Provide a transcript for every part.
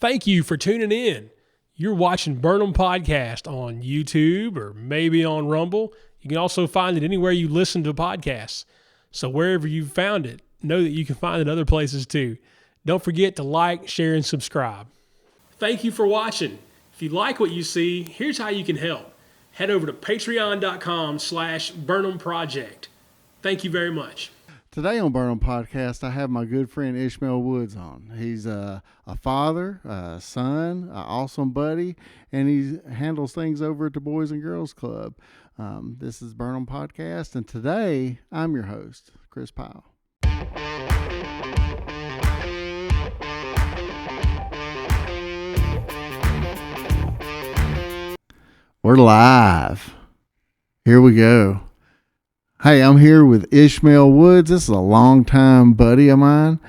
Thank you for tuning in. You're watching Burnham Podcast on YouTube or maybe on Rumble. You can also find it anywhere you listen to podcasts. So wherever you found it, know that you can find it other places too. Don't forget to like, share, and subscribe. Thank you for watching. If you like what you see, here's how you can help. Head over to patreon.com/Burnham Project. Thank you very much. Today on Burnham Podcast, I have my good friend Ishmael Woods on. He's a father, a son, an awesome buddy, and he handles things over at the Boys and Girls Club. This is Burnham Podcast, and today I'm your host, Kris Pyle. We're live. Here we go. Hey, I'm here with Ishmael Woods. This is a longtime buddy of mine.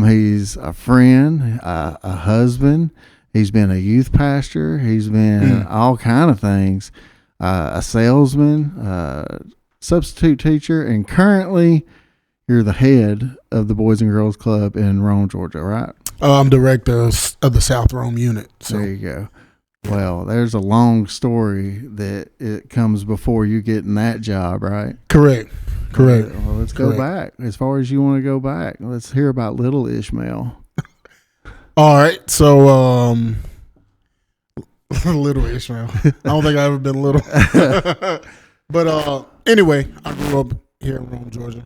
He's a friend, a husband. He's been a youth pastor. He's been all kind of things. A salesman, substitute teacher, and currently you're the head of the Boys and Girls Club in Rome, Georgia, right? I'm director of the South Rome unit. So. There you go. Well, there's a long story that it comes before you getting that job, right? Correct. Well, let's go back. As far as you want to go back, let's hear about little Ishmael. All right. So, little Ishmael. I don't think I've ever been little. But anyway, I grew up here in Rome, Georgia.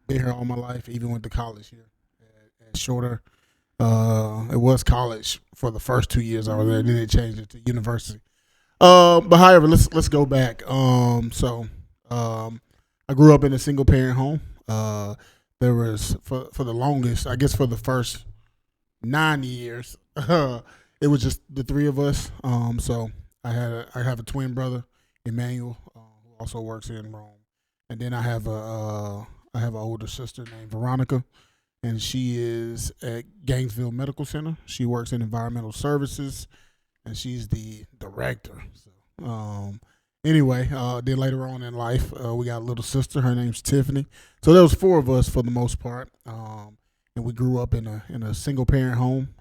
Been here all my life, even went to college here at Shorter. It was college for the first 2 years I was there. Then they changed it to university. But however, let's go back. I grew up in a single parent home. There was for the longest, I guess, for the first 9 years, it was just the three of us. So I have a twin brother, Emmanuel, who also works here in Rome, and then I have an older sister named Veronica. And she is at Gainesville Medical Center. She works in environmental services, and she's the director. So, anyway, then later on in life, we got a little sister. Her name's Tiffany. So there was four of us for the most part, and we grew up in a single parent home.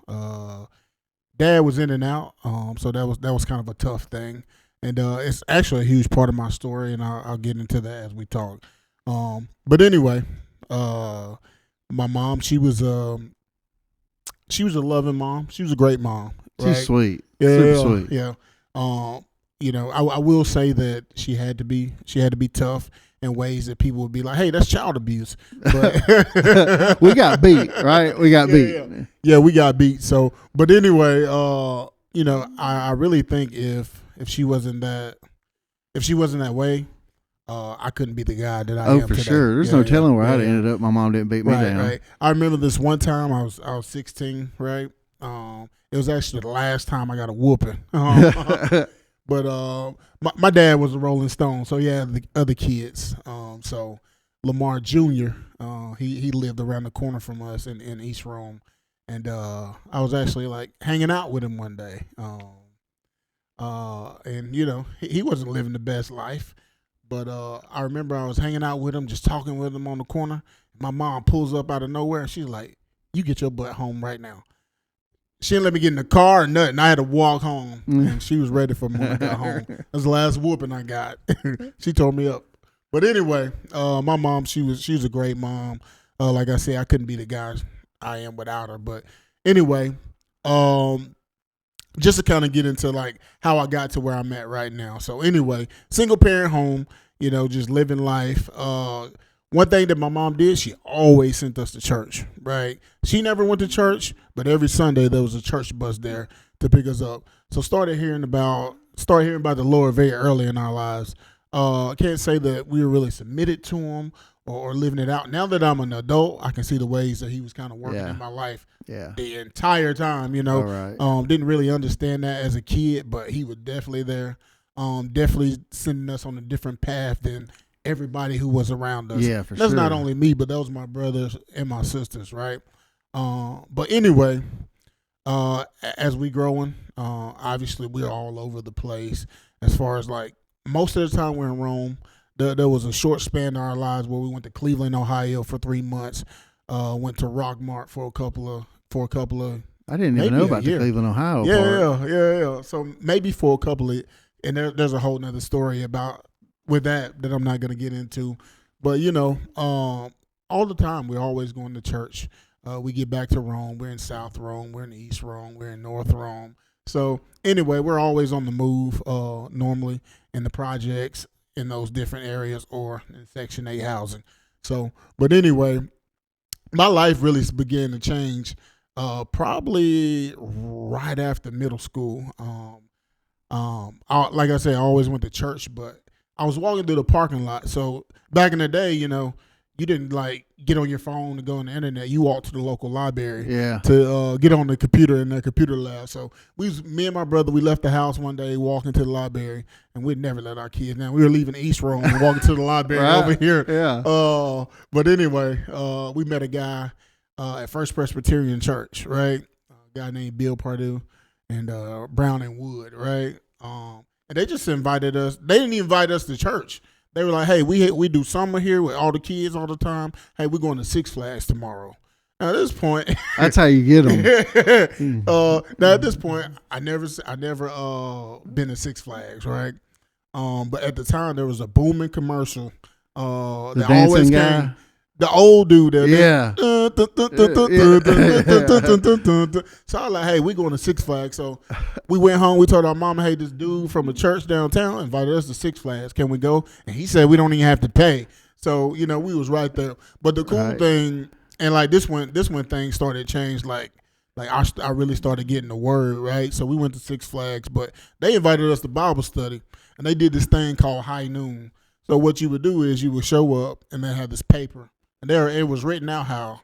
Dad was in and out, so that was kind of a tough thing, and it's actually a huge part of my story, and I'll get into that as we talk. But anyway, my mom, she was a loving mom. She was a great mom. Right? She's sweet. Yeah, super sweet. Yeah. I will say that she had to be tough in ways that people would be like, "Hey, that's child abuse." But we got beat, right? We got beat. Yeah, we got beat. So, but anyway, I really think if she wasn't that way, I couldn't be the guy that I am for today. sure. There's no telling where I'd ended up. My mom didn't beat me down. Right. I remember this one time I was 16, right? It was actually the last time I got a whooping. But my dad was a Rolling Stone, so he had the other kids. So Lamar Jr., he lived around the corner from us in East Rome, and I was actually like hanging out with him one day. And he wasn't living the best life. But I remember I was hanging out with him, just talking with him on the corner. My mom pulls up out of nowhere, and she's like, "You get your butt home right now." She didn't let me get in the car or nothing. I had to walk home, and she was ready for me when I got home. That was the last whooping I got. She tore me up. But anyway, my mom, she was a great mom. Like I said, I couldn't be the guy I am without her. But anyway, just to kind of get into like how I got to where I'm at right now. So anyway, single parent home, just living life. One thing that my mom did, she always sent us to church, right? She never went to church, but every Sunday there was a church bus there to pick us up. So started hearing about the Lord very early in our lives. I can't say that we were really submitted to him or living it out. Now that I'm an adult, I can see the ways that he was kind of working in my life the entire time, Right. Didn't really understand that as a kid, but he was definitely there. Definitely sending us on a different path than everybody who was around us. Yeah, for That's sure. not only me, but that was my brothers and my sisters, right? But anyway, as we growing, obviously we're all over the place as far as like most of the time we're in Rome. There was a short span in our lives where we went to Cleveland, Ohio for 3 months, went to Rockmart for a couple of I didn't even Maybe know a about the year. Cleveland, Ohio part. Yeah. So maybe for a couple of, and there's a whole nother story about with that I'm not going to get into. But, all the time we're always going to church. We get back to Rome. We're in South Rome. We're in East Rome. We're in North Rome. So anyway, we're always on the move normally in the projects in those different areas or in Section 8 housing. So, but anyway, my life really began to change probably right after middle school. Like I said, I always went to church, but I was walking through the parking lot. So back in the day, you didn't like get on your phone to go on the internet. You walked to the local library to get on the computer in the computer lab. So me and my brother, we left the house one day, walking to the library, and we'd never let our kids down. We were leaving East Rome and walking to the library over here. Yeah. But anyway, we met a guy at First Presbyterian Church, right? A guy named Bill Pardue and Brown and Wood, right? And they just invited us. They didn't invite us to church. They were like, hey, we do summer here with all the kids all the time. Hey, we're going to Six Flags tomorrow. Now, at this point, that's how you get them. now at this point, I never been to Six Flags, right? But at the time, there was a booming commercial. The dancing guy. The old dude there. Yeah. So I was like, hey, we going to Six Flags. So we went home. We told our mama, hey, this dude from a church downtown invited us to Six Flags. Can we go? And he said we don't even have to pay. So, we was right there. But the cool thing, and like this when things started to change, like I really started getting the word, right? So we went to Six Flags, but they invited us to Bible study. And they did this thing called High Noon. So what you would do is you would show up and they had this paper. And there it was written out how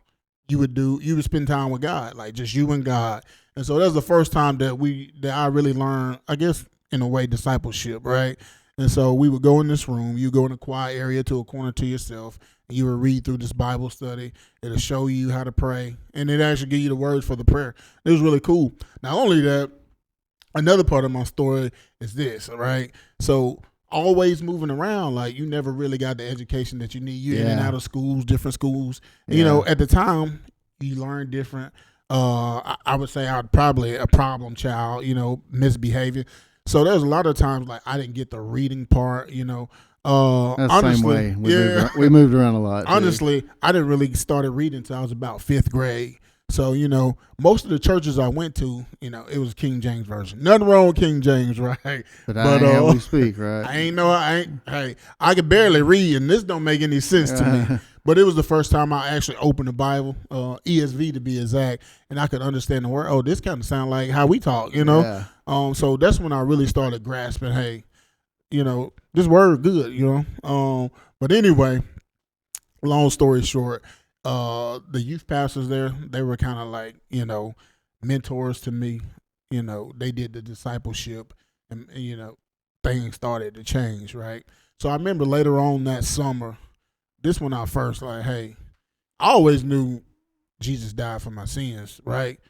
you would spend time with God, like just you and God. And so that was the first time that I really learned, I guess, in a way, discipleship, right? And so we would go in this room, you go in a quiet area to a corner to yourself, and you would read through this Bible study. It'll show you how to pray, and it actually give you the words for the prayer. It was really cool. Not only that, another part of my story is this, right? So always moving around, like you never really got the education that you need. You're in and out of schools, different schools. Yeah. At the time, you learn different. I would say I'm probably a problem child, misbehavior. So there's a lot of times like I didn't get the reading part, That's honestly, the same way. We moved around a lot. Honestly, I didn't really start reading until I was about 5th grade. So, most of the churches I went to, it was King James Version. Nothing wrong with King James, right? But I ain't how we speak, right? I could barely read, and this don't make any sense to me. But it was the first time I actually opened the Bible, ESV to be exact, and I could understand the word. Oh, this kind of sound like how we talk, Yeah. So that's when I really started grasping, hey, this word good, But anyway, long story short, the youth pastors there, they were kind of like, mentors to me. They did the discipleship and things started to change, right? So I remember later on that summer, this when I first like, hey, I always knew Jesus died for my sins, right?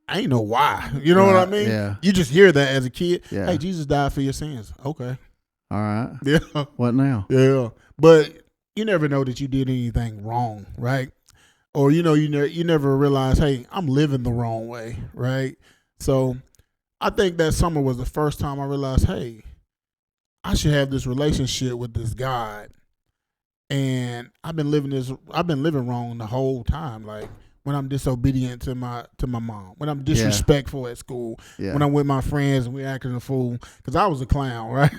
I ain't know why. You know what I mean? Yeah. You just hear that as a kid. Yeah. Hey, Jesus died for your sins. Okay. All right. Yeah. What now? Yeah. But you never know that you did anything wrong, right? Or, you never realize, hey, I'm living the wrong way, right? So I think that summer was the first time I realized, hey, I should have this relationship with this God. And I've been living wrong the whole time. Like when I'm disobedient to my mom, when I'm disrespectful at school, when I'm with my friends and we're acting a fool, because I was a clown, right?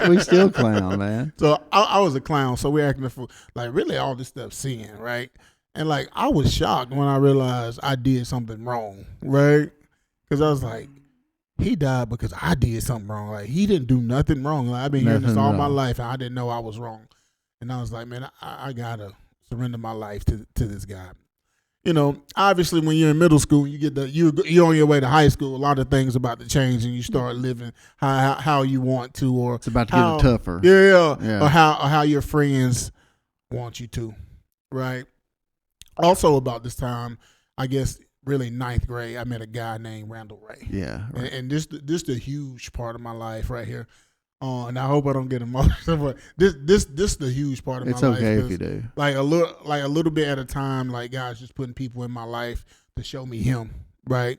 we still clown, man. So I was a clown, so we're acting a fool. Like really all this stuff sin, right? And like I was shocked when I realized I did something wrong, right? Because I was like, he died because I did something wrong. Like he didn't do nothing wrong. Like, I've been hearing this all my life, and I didn't know I was wrong. And I was like, man, I gotta surrender my life to this guy. Obviously, when you're in middle school, you get you're on your way to high school. A lot of things about to change, and you start living how you want to, or it's about to get tougher. Yeah. Or how your friends want you to, right? Also, about this time, I guess really 9th grade, I met a guy named Randall Ray. Yeah, right. And this the huge part of my life right here. And I hope I don't get emotional, but this the huge part of my life. It's okay if you do. Like a little bit at a time, like God's just putting people in my life to show me Him, right?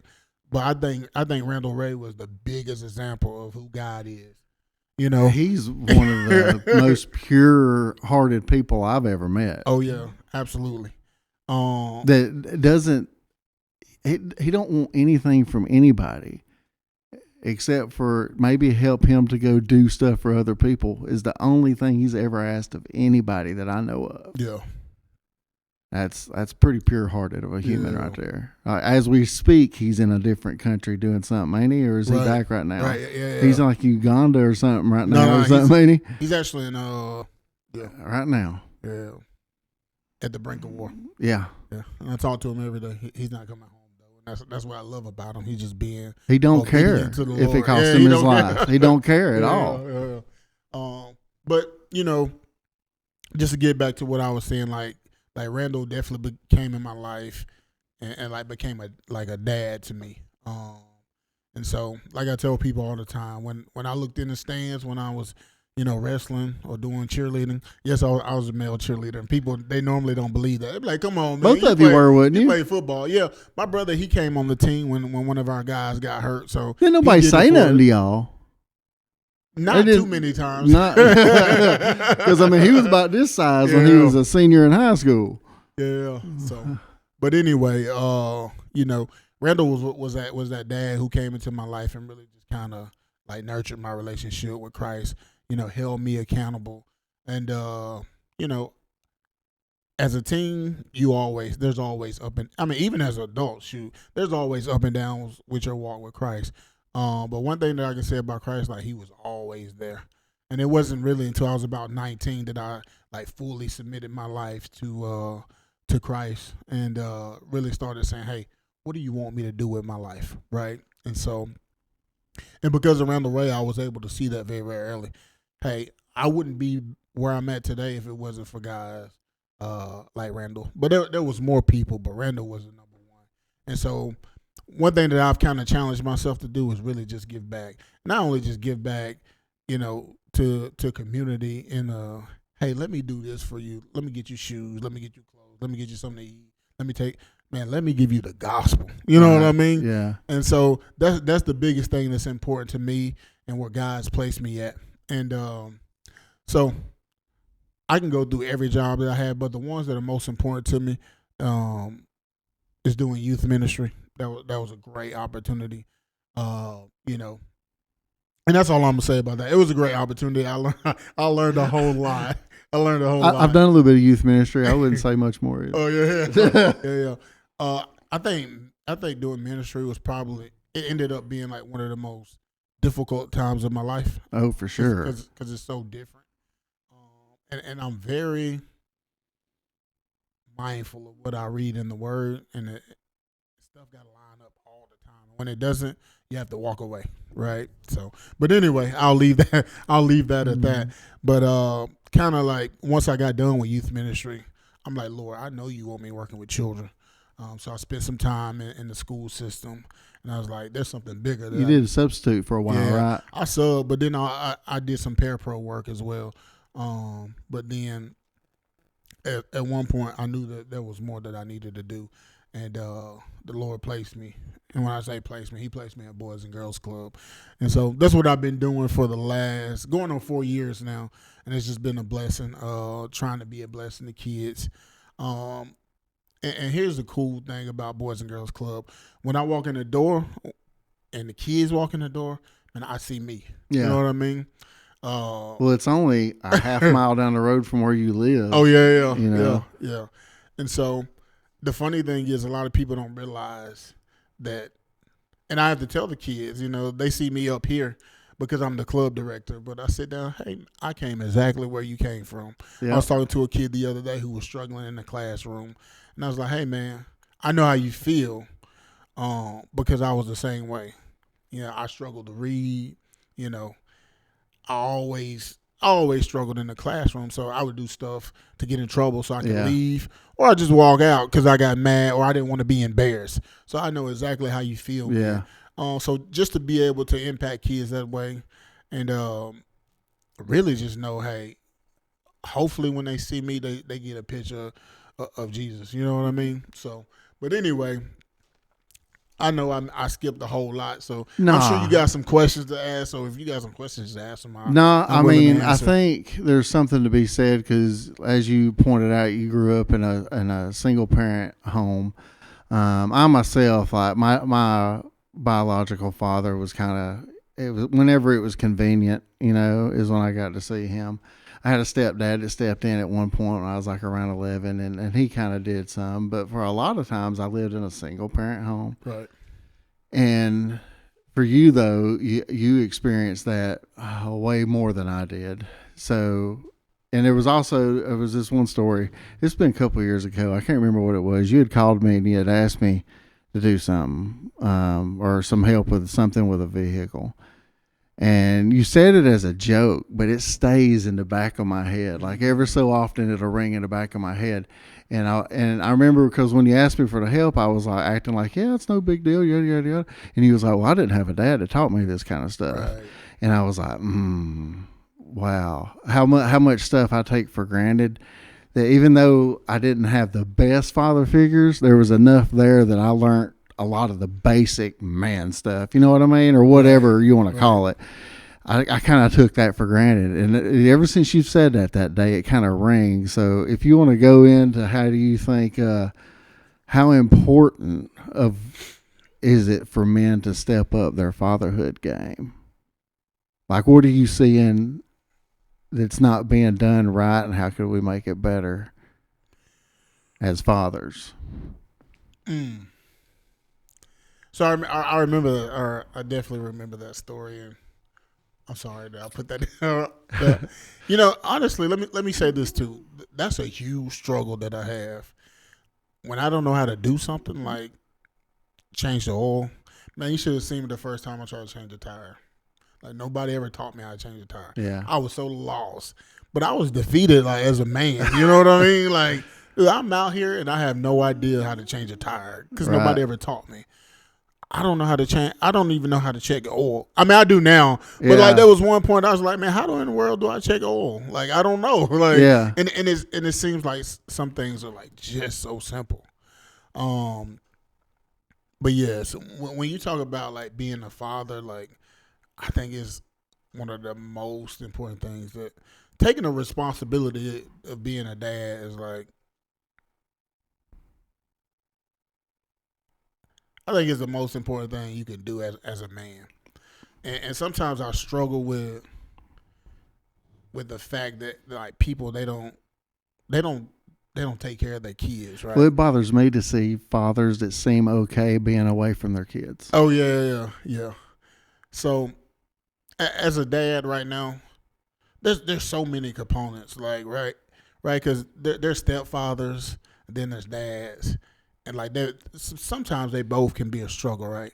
But I think Randall Ray was the biggest example of who God is. You know, he's one of the most pure-hearted people I've ever met. Oh yeah, absolutely. That doesn't he don't want anything from anybody except for maybe help him to go do stuff for other people is the only thing he's ever asked of anybody that I know of. Yeah. That's pretty pure-hearted of a human right there. As we speak, he's in a different country doing something, ain't he? Or is he back right now? Right, yeah. He's like Uganda or something right now. Ain't he? He's actually in right now. Yeah. At the brink of war. Yeah. Yeah. And I talk to him every day. He's not coming home though. And that's what I love about him. He's just being He don't care if it costs him his life. He don't care at all. Yeah. But, you know, just to get back to what I was saying, like Randall definitely came in my life and like became a dad to me. And so like I tell people all the time, when I looked in the stands when I was, you know, wrestling or doing cheerleading, yes, I was a male cheerleader, and people, they normally don't believe that. They're like, come on, man. Both of you were, wouldn't you? You played football. Yeah. My brother, he came on the team when one of our guys got hurt. So didn't nobody say nothing to y'all? Not too many times. Because, I mean, he was about this size when he was a senior in high school. Yeah. So, but anyway, you know, Randall was that dad who came into my life and really just kind of like nurtured my relationship with Christ. You know, held me accountable, and you know, as a teen, there's always even as an adult, there's always up and downs with your walk with Christ. But one thing that I can say about Christ, like he was always there, and it wasn't really until I was about 19 that I like fully submitted my life to Christ and really started saying, hey, what do you want me to do with my life, right? And so, and because around the way, I was able to see that very, very early. Hey, I wouldn't be where I'm at today if it wasn't for guys like Randall. But there was more people, but Randall was the number one. And so one thing that I've kind of challenged myself to do is really just give back. Not only just give back, you know, to community in hey, let me do this for you. Let me get you shoes. Let me get you clothes. Let me get you something to eat. Let me give you the gospel. You know what I mean? Yeah. And so that's the biggest thing that's important to me and where God's placed me at. And so I can go through every job that I had, but the ones that are most important to me is doing youth ministry. That was a great opportunity, you know. And that's all I'm gonna say about that. It was a great opportunity. I learned a whole lot. I've done a little bit of youth ministry. I wouldn't say much more. Oh yeah. Yeah. I think doing ministry was it ended up being like one of the most difficult times of my life. Oh, for sure. Because it's so different. And I'm very mindful of what I read in the Word, and stuff got to line up all the time. When it doesn't, you have to walk away, right? So, but anyway, I'll leave that at that. But kind of like once I got done with youth ministry, I'm like, Lord, I know you want me working with children. So I spent some time in the school system, and I was like, there's something bigger. You did a substitute for a while, right? I subbed, but then I did some parapro work as well. But then at one point, I knew that there was more that I needed to do, and the Lord placed me. And when I say placed me, He placed me at Boys and Girls Club. And so that's what I've been doing for the last, going on 4 years now, and it's just been a blessing, trying to be a blessing to kids. And here's the cool thing about Boys and Girls Club. When I walk in the door and the kids walk in the door, and I see me. Yeah. You know what I mean? Well, it's only a half mile down the road from where you live. Oh, yeah. You know? Yeah. And so the funny thing is a lot of people don't realize that, and I have to tell the kids, you know, they see me up here because I'm the club director, but I sit down, hey, I came exactly where you came from. Yep. I was talking to a kid the other day who was struggling in the classroom, and I was like, hey, man, I know how you feel because I was the same way. You know, I struggled to read, you know. I always struggled in the classroom, so I would do stuff to get in trouble so I could leave, or I just walk out because I got mad or I didn't want to be embarrassed. So I know exactly how you feel. Yeah. So just to be able to impact kids that way, and really just know, hey, hopefully when they see me, they get a picture of Jesus. You know what I mean? So, but anyway, I know I skipped a whole lot, so Nah. I'm sure you got some questions to ask. So if you got some questions to ask them, I mean, I think there's something to be said because, as you pointed out, you grew up in a single parent home. I myself, like my biological father, was kind of, it was whenever it was convenient, is when I got to see him. I had a stepdad that stepped in at one point when I was like around 11, and he kind of did some. But for a lot of times, I lived in a single parent home. Right. And for you, though, you experienced that way more than I did. So, and there was this one story. It's been a couple of years ago. I can't remember what it was. You had called me and you had asked me to do something or some help with something with a vehicle. And you said it as a joke, but it stays in the back of my head. Like ever so often, it'll ring in the back of my head. And I remember because when you asked me for the help, I was like acting like, yeah, it's no big deal, yada yada yada. And he was like, well, I didn't have a dad that taught me this kind of stuff. Right. And I was like, wow, how much stuff I take for granted. That even though I didn't have the best father figures, there was enough there that I learned a lot of the basic man stuff, you know what I mean, or whatever you want to call it. I kind of took that for granted, and ever since you've said that day, it kind of rings. So if you want to go into how do you think, how important is it for men to step up their fatherhood game? Like, what are you seeing that's not being done right, and how could we make it better as fathers? So I remember, or I definitely remember that story, and I'm sorry that I put that down. But, honestly, let me say this too. That's a huge struggle that I have when I don't know how to do something like change the oil. Man, you should have seen me the first time I tried to change the tire. Like nobody ever taught me how to change the tire. Yeah, I was so lost, but I was defeated like as a man. You know what I mean? Like, dude, I'm out here and I have no idea how to change a tire because nobody ever taught me. I don't know how to change. I don't even know how to check oil. I mean, I do now, but like there was one point I was like, man, how in the world do I check oil? Like, I don't know. Like, yeah. And it seems like some things are like just so simple. But yes, when you talk about like being a father, like I think is one of the most important things that taking the responsibility of being a dad is like. I think it's the most important thing you can do as a man, and sometimes I struggle with the fact that like people they don't take care of their kids, right? Well, it bothers me to see fathers that seem okay being away from their kids. Oh yeah. So, as a dad right now, there's so many components, like right, because there's stepfathers, and then there's dads. And like sometimes they both can be a struggle, right?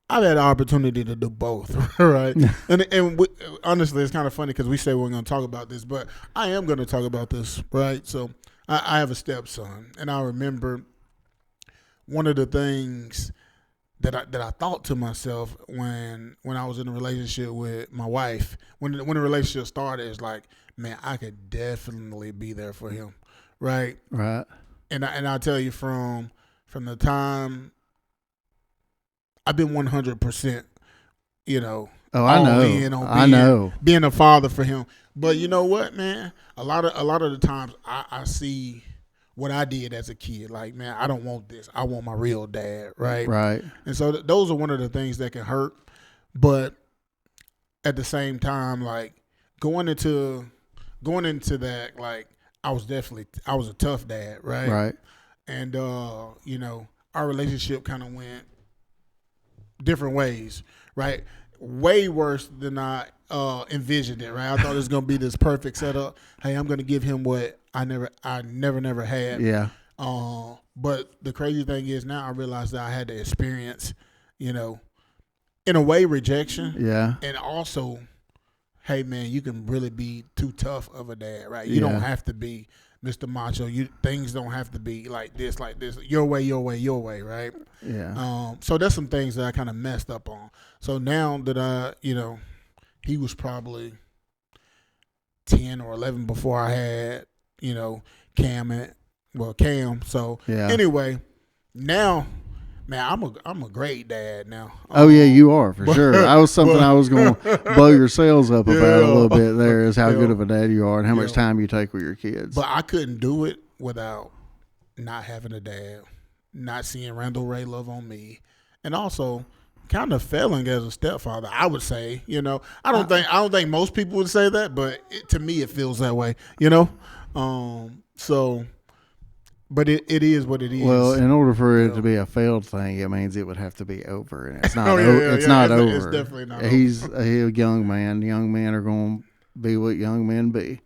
I've had the opportunity to do both, right? Honestly, it's kind of funny because we say we're going to talk about this, but I am going to talk about this, right? So I have a stepson, and I remember one of the things that I thought to myself when I was in a relationship with my wife, when the relationship started, is like, man, I could definitely be there for him, right? Right. And I'll tell you from the time I've been 100%, Oh, I know. I know. Being a father for him. But you know what, man? A lot of the times I see what I did as a kid. Like, man, I don't want this. I want my real dad, right? Right. And so those are one of the things that can hurt. But at the same time, like going into that, like. I was a tough dad, right? Right. And, our relationship kind of went different ways, right? Way worse than I envisioned it, right? I thought it was going to be this perfect setup. Hey, I'm going to give him what I never had. Yeah. But the crazy thing is now I realize that I had to experience, in a way, rejection. Yeah. And also, hey, man, you can really be too tough of a dad, right? You don't have to be Mr. Macho. Things don't have to be like this. Your way, right? Yeah. So that's some things that I kind of messed up on. So now that he was probably 10 or 11 before I had, Cam. So anyway, now Man, I'm a great dad now. Oh yeah, you are for sure. That was something I was going to blow your sales up about a little bit. There is how good of a dad you are and how much time you take with your kids. But I couldn't do it without not having a dad, not seeing Randall Ray love on me, and also kind of failing as a stepfather. I would say, I don't think most people would say that, but to me it feels that way. But it is what it is. Well, in order for it to be a failed thing, it means it would have to be over, and it's not. It's not over. It's definitely not. He's a young man. Young men are going to be what young men be.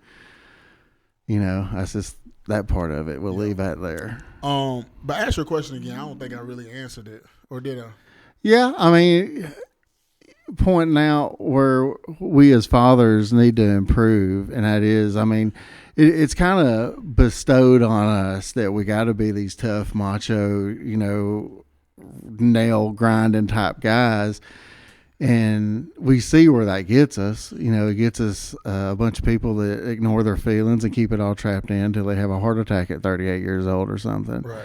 That's just that part of it. We'll leave that there. But ask your question again. I don't think I really answered it, or did I? Yeah, I mean, pointing out where we as fathers need to improve, and that is, I mean, it's kind of bestowed on us that we got to be these tough, macho, nail grinding type guys. And we see where that gets us. It gets us a bunch of people that ignore their feelings and keep it all trapped in until they have a heart attack at 38 years old or something. Right.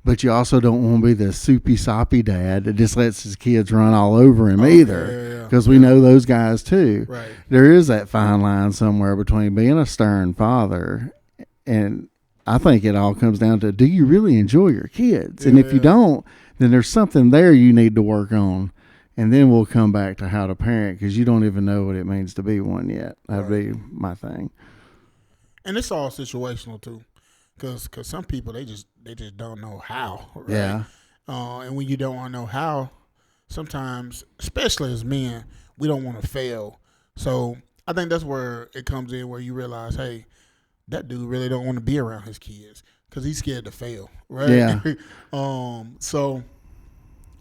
But you also don't want to be the soupy, soppy dad that just lets his kids run all over him either. Because we know those guys too. Right. There is that fine line somewhere between being a stern father, and I think it all comes down to, do you really enjoy your kids? And if you don't, then there's something there you need to work on. And then we'll come back to how to parent, because you don't even know what it means to be one yet. That'd be my thing. And it's all situational too. Because some people, they just don't know how. Right? Yeah. And when you don't want to know how, sometimes, especially as men, we don't want to fail. So I think that's where it comes in, where you realize, hey, that dude really don't want to be around his kids because he's scared to fail, right? Yeah. So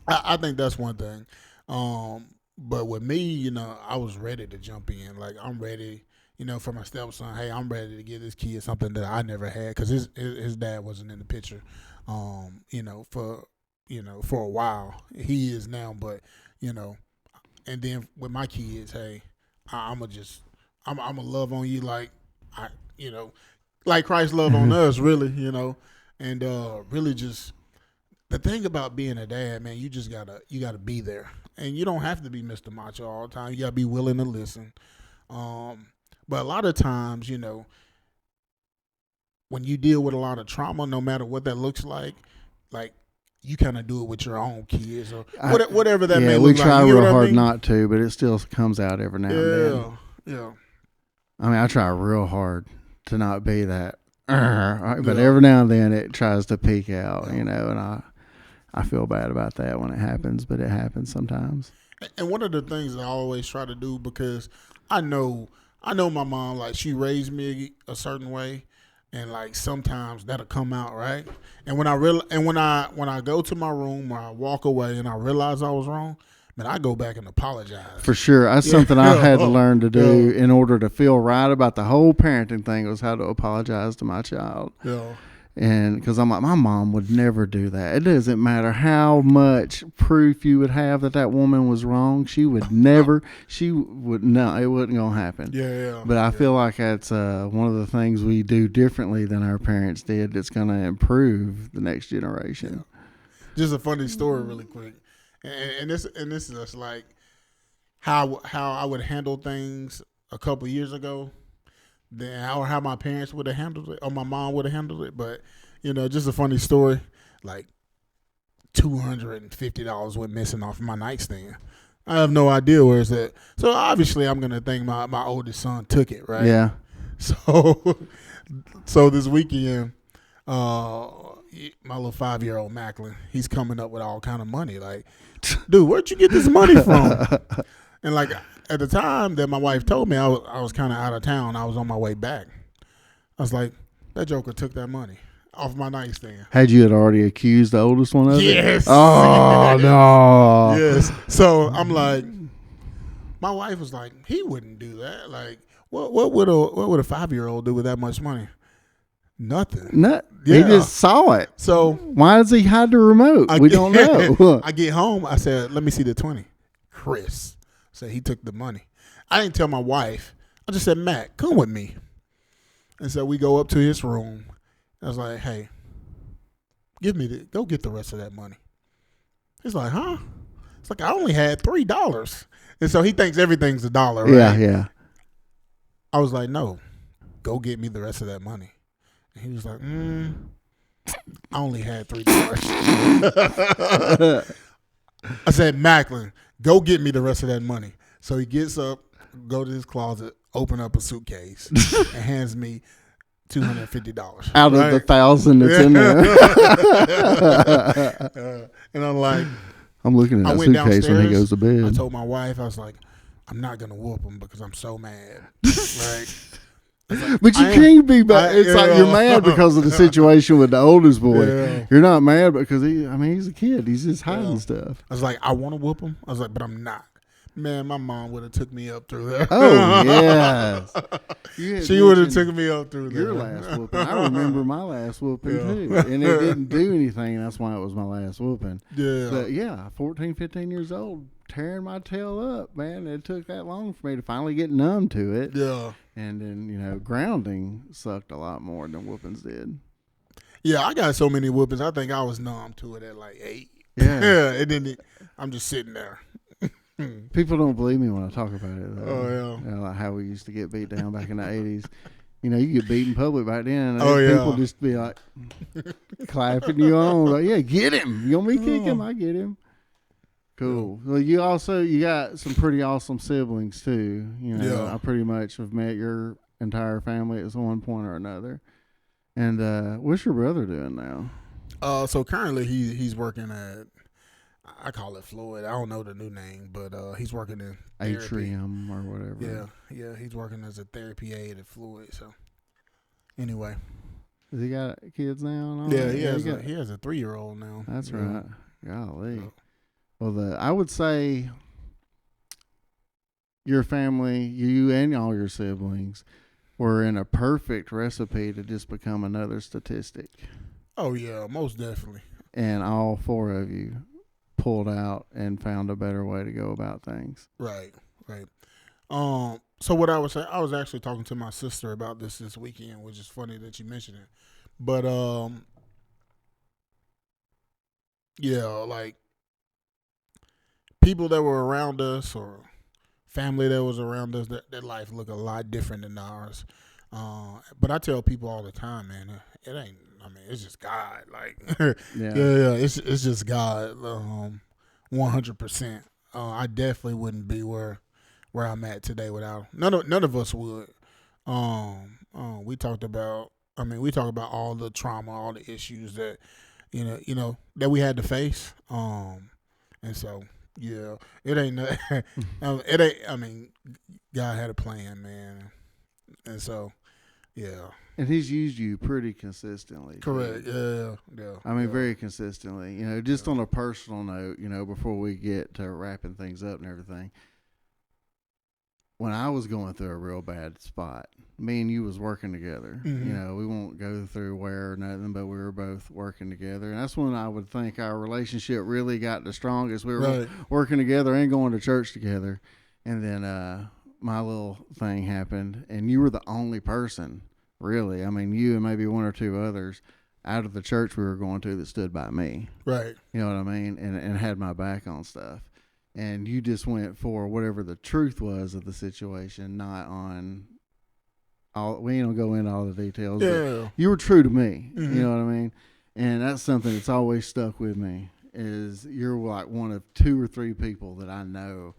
I think that's one thing. But with me, I was ready to jump in. Like, I'm ready. For my stepson, hey, I'm ready to give this kid something that I never had, because his dad wasn't in the picture, for a while. He is now, but and then with my kids, hey, I'm gonna love on you like like Christ love on us, really, and really just the thing about being a dad, man, you gotta be there, and you don't have to be Mr. Macho all the time. You gotta be willing to listen. But a lot of times, when you deal with a lot of trauma, no matter what that looks like you kind of do it with your own kids or whatever that may look like. Yeah, we try real hard not to, but it still comes out every now and then. Yeah. I mean, I try real hard to not be that, but every now and then it tries to peek out, and I feel bad about that when it happens, but it happens sometimes. And one of the things I always try to do, because I know my mom, like, she raised me a certain way, and like sometimes that'll come out, right? And when I go to my room or I walk away and I realize I was wrong, man, I go back and apologize. For sure. That's something I had to learn to do in order to feel right about the whole parenting thing, was how to apologize to my child. Yeah. And because I'm like, my mom would never do that. It doesn't matter how much proof you would have that woman was wrong. She would never, it wasn't going to happen. Yeah. But I feel like that's one of the things we do differently than our parents did that's going to improve the next generation. Yeah. Just a funny story really quick. And this is just like how I would handle things a couple years ago. Then how my parents would have handled it, or my mom would have handled it. But, just a funny story. Like, $250 went missing off my nightstand. I have no idea where it's at. So obviously I'm gonna think my oldest son took it, right? Yeah. So this weekend, my little 5-year-old Macklin, he's coming up with all kind of money. Like, dude, where'd you get this money from? And like, at the time that my wife told me, I was kind of out of town. I was on my way back. I was like, that joker took that money off my nightstand. Had you already accused the oldest one of it? Yes. Oh, no. Yes. So I'm like, my wife was like, he wouldn't do that. Like, what would a 5-year-old do with that much money? Nothing. He just saw it. So why does he hide the remote? We don't know. I get home. I said, let me see the 20. Kris said he took the money. I didn't tell my wife. I just said, Matt, come with me. And so we go up to his room. I was like, hey, go get the rest of that money. He's like, huh? It's like, I only had $3. And so he thinks everything's $1, right? Yeah. I was like, no, go get me the rest of that money. And he was like, I only had $3. I said, Macklin, go get me the rest of that money. So he gets up, go to his closet, open up a suitcase, and hands me $250 out of the 1,000 that's in there. And I'm like, I'm looking at that suitcase when he goes to bed. I told my wife, I was like, I'm not gonna whoop him because I'm so mad. Right? Like, but you can't be mad. It's like you're mad because of the situation with the oldest boy. Yeah. You're not mad because he's a kid. He's just hiding stuff. I was like, I want to whoop him. I was like, but I'm not. Man, my mom would have took me up through there. Oh, yes. She would have took me up through there. Your last whooping. I remember my last whooping, too. And it didn't do anything. That's why it was my last whooping. Yeah. But, 14, 15 years old, tearing my tail up, man. It took that long for me to finally get numb to it. Yeah. And then, grounding sucked a lot more than whoopings did. Yeah, I got so many whoopings. I think I was numb to it at like 8. Yeah. And then I'm just sitting there. People don't believe me when I talk about it, though. Oh, yeah. Like how we used to get beat down back in the 80s. You get beat in public back then. Oh, yeah. People just be like clapping you on. Like, yeah, get him. You want me to kick him? I get him. Cool. Well, you got some pretty awesome siblings, too. I pretty much have met your entire family at one point or another. And what's your brother doing now? So currently he's working at, I call it Floyd. I don't know the new name, but he's working in therapy. Atrium or whatever. Yeah, he's working as a therapy aide at Floyd. So anyway, has he got kids now? Yeah, he has a 3-year-old now. That's right. Golly. Well, I would say your family, you and all your siblings, were in a perfect recipe to just become another statistic. Oh yeah, most definitely. And all 4 of you pulled out and found a better way to go about things. Right. So what I was saying, I was actually talking to my sister about this weekend, which is funny that you mentioned it. But like people that were around us or family that was around us, their life looked a lot different than ours. But I tell people all the time, man, it ain't. I mean, it's just God. Like, it's just God. 100%. I definitely wouldn't be where I'm at today without none of us would. We talked about. I mean, we talk about all the trauma, all the issues that that we had to face. And so it ain't. It ain't. I mean, God had a plan, man, and so. Yeah. And he's used you pretty consistently. Correct. Yeah. I mean, very consistently. Just on a personal note, before we get to wrapping things up and everything, when I was going through a real bad spot, me and you was working together. Mm-hmm. We won't go through where or nothing, but we were both working together. And that's when I would think our relationship really got the strongest. We were working together and going to church together. And then my little thing happened, and you were the only person, really. I mean, you and maybe 1 or 2 others out of the church we were going to that stood by me. Right. You know what I mean? And had my back on stuff. And you just went for whatever the truth was of the situation, not on all. We ain't gonna go into all the details. Yeah. But you were true to me. Mm-hmm. You know what I mean? And that's something that's always stuck with me. Is you're like one of 2 or 3 people that I know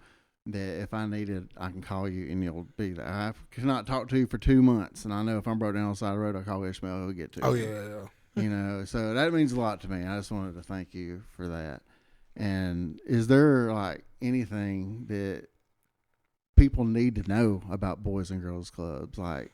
that if I need it, I can call you and you'll be there. I cannot talk to you for 2 months, and I know if I'm broke down on the side of the road, I'll call Ishmael. He'll get to you. Oh yeah. So that means a lot to me. I just wanted to thank you for that. And is there like anything that people need to know about Boys and Girls Clubs? Like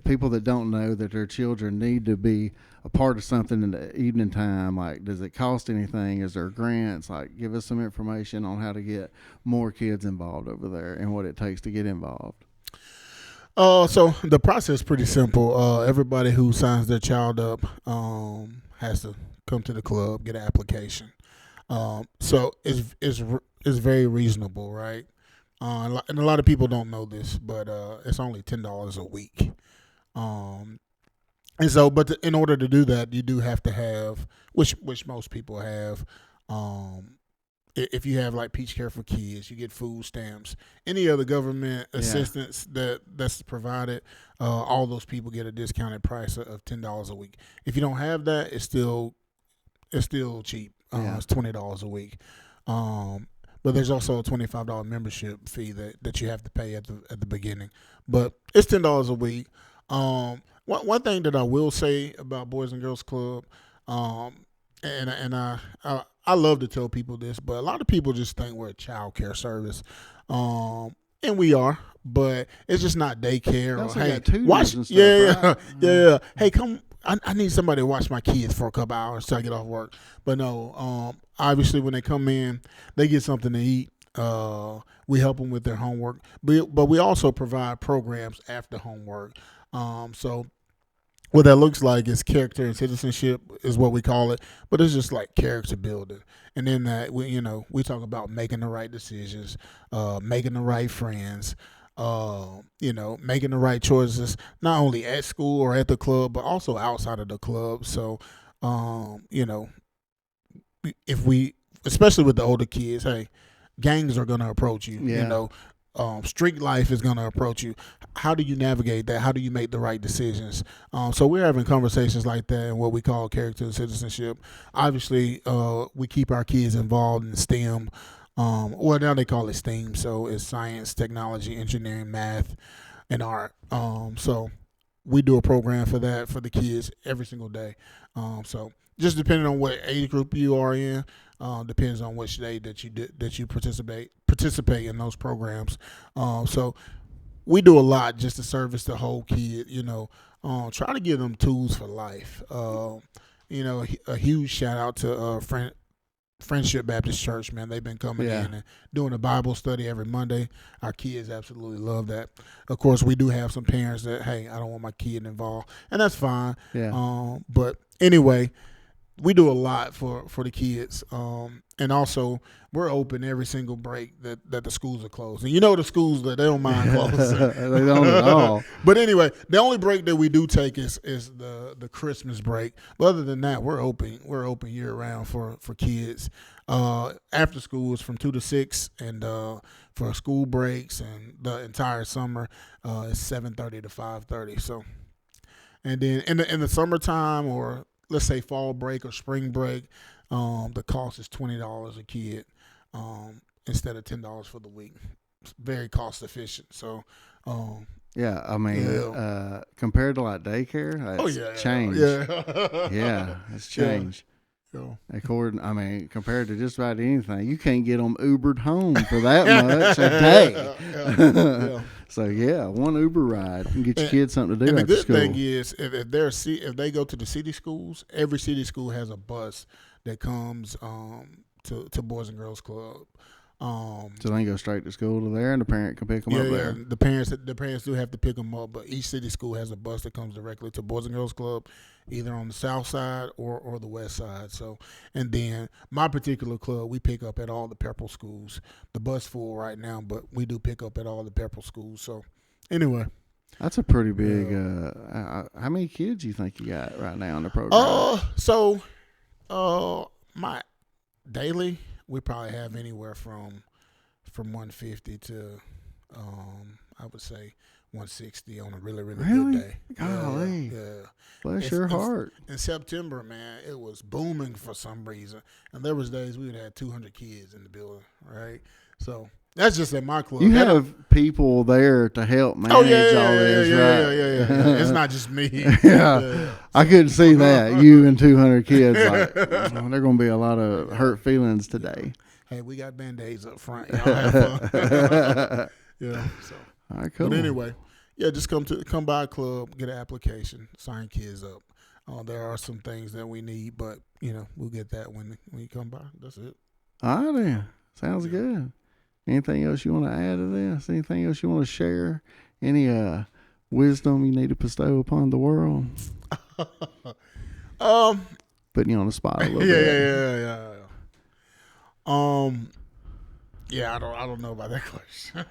people that don't know that their children need to be a part of something in the evening time. Like, does it cost anything? Is there grants? Like, give us some information on how to get more kids involved over there and what it takes to get involved. So the process is pretty simple. Everybody who signs their child up has to come to the club, get an application. So it's very reasonable, right? And a lot of people don't know this, but it's only $10 a week. And so, but in order to do that, you do have to have, which most people have, if you have like Peach Care for Kids, you get food stamps, any other government assistance that's provided, all those people get a discounted price of $10 a week. If you don't have that, it's still cheap. It's $20 a week. But there's also a $25 membership fee that you have to pay at the beginning. But it's $10 a week. One thing that I will say about Boys and Girls Club, and I love to tell people this, but a lot of people just think we're a child care service, and we are, but it's just not daycare. Or, hey, watch, and stuff, yeah. Hey, come. I need somebody to watch my kids for a couple hours till I get off work. But no, obviously when they come in, they get something to eat. We help them with their homework, but we also provide programs after homework. So what that looks like is character and citizenship is what we call it, but it's just like character building. And then that we talk about making the right decisions, making the right friends, making the right choices, not only at school or at the club, but also outside of the club. So, especially with the older kids, hey, gangs are going to approach you, street life is going to approach you. How do you navigate that? How do you make the right decisions? So we're having conversations like that in what we call character and citizenship. Obviously, we keep our kids involved in STEM. Well, now they call it STEAM, so it's science, technology, engineering, math, and art. So we do a program for that for the kids every single day. So just depending on what age group you are in, depends on which day that you participate in those programs. So we do a lot just to service the whole kid. Try to give them tools for life. A huge shout out to Friendship Baptist Church, man. They've been coming in and doing a Bible study every Monday. Our kids absolutely love that. Of course, we do have some parents that, hey, I don't want my kid involved, and that's fine. Yeah. But anyway, we do a lot for the kids. And also, we're open every single break that the schools are closed. And the schools that they don't mind closing. They don't at all. But anyway, the only break that we do take is the Christmas break. But other than that, we're open year round for kids. After school is from 2 to 6, and for school breaks and the entire summer is 7:30 to 5:30. So, and then in the summertime, or let's say fall break or spring break, the cost is $20 a kid instead of $10 for the week. It's very cost efficient. So, compared to like daycare, it's changed. Yeah, it's changed. Compared to just about anything, you can't get them Ubered home for that much a day. So one Uber ride and get your kids something to do. And after the good school. thing is, if they go to the city schools, every city school has a bus that comes to Boys and Girls Club. So they go straight to school to there, and the parent can pick them up there. The parents do have to pick them up, but each city school has a bus that comes directly to Boys and Girls Club, either on the south side or the west side. So, and then my particular club, we pick up at all the Pepperell schools. The bus full right now, but we do pick up at all the Pepperell schools. So, anyway. That's a pretty big. How many kids you think you got right now on the program? My daily, we probably have anywhere from 150 to I would say 160 on a really good day. Golly. Yeah. Bless your heart. In September, man, it was booming for some reason, and there was days we would have 200 kids in the building, right? So that's just at my club. You have people there to help manage all this, right? Yeah. It's not just me. I couldn't see that. You and 200 kids, like, there are going to be a lot of hurt feelings today. Hey, we got Band-Aids up front. Y'all have fun. So. All right, cool. But anyway, just come by a club, get an application, sign kids up. There are some things that we need, but we'll get that when you come by. That's it. All right, then. Sounds good. Anything else you want to add to this? Anything else you want to share? Any wisdom you need to bestow upon the world? Putting you on the spot a little bit. I don't know about that question.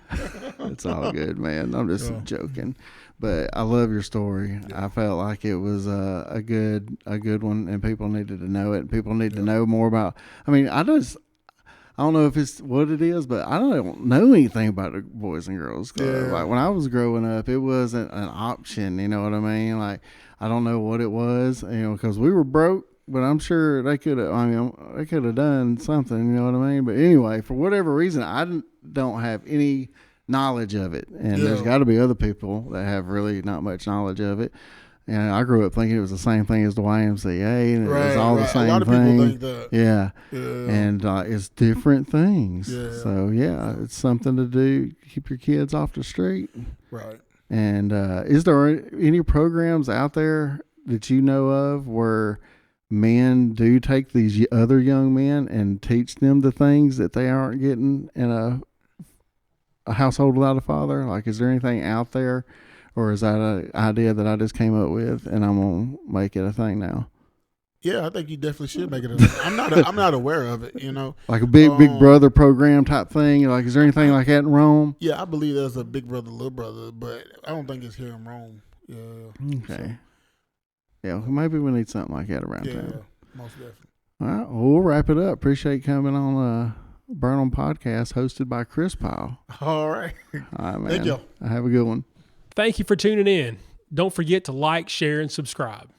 It's all good, man. I'm just joking, but I love your story. I felt like it was a good one, and people needed to know it. And people need to know more about. I don't know if it's what it is, but I don't know anything about the Boys and Girls Club. Yeah. Like when I was growing up, it wasn't an option. You know what I mean? Like I don't know what it was, because we were broke. But I'm sure they could have. I mean, they could have done something. You know what I mean? But anyway, for whatever reason, I don't have any knowledge of it, and there's got to be other people that have really not much knowledge of it. And I grew up thinking it was the same thing as the YMCA, and it was all the same a lot of thing. people think that. Yeah. And it's different things. Yeah. So it's something to do. Keep your kids off the street. Right. And is there any programs out there that you know of where men do take these other young men and teach them the things that they aren't getting in a household without a father? Like, is there anything out there, or is that an idea that I just came up with and I'm gonna make it a thing now? Yeah, I think you definitely should make it a thing. I'm not aware of it. Like a big brother program type thing. Like, is there anything like that in Rome? Yeah, I believe there's a big brother, little brother, but I don't think it's here in Rome. Yeah. Okay. Yeah, maybe we need something like that around town. Yeah, most definitely. All right, well, we'll wrap it up. Appreciate you coming on Burnham Podcast, hosted by Kris Pyle. All right. All right, man. Thank you. Have a good one. Thank you for tuning in. Don't forget to like, share, and subscribe.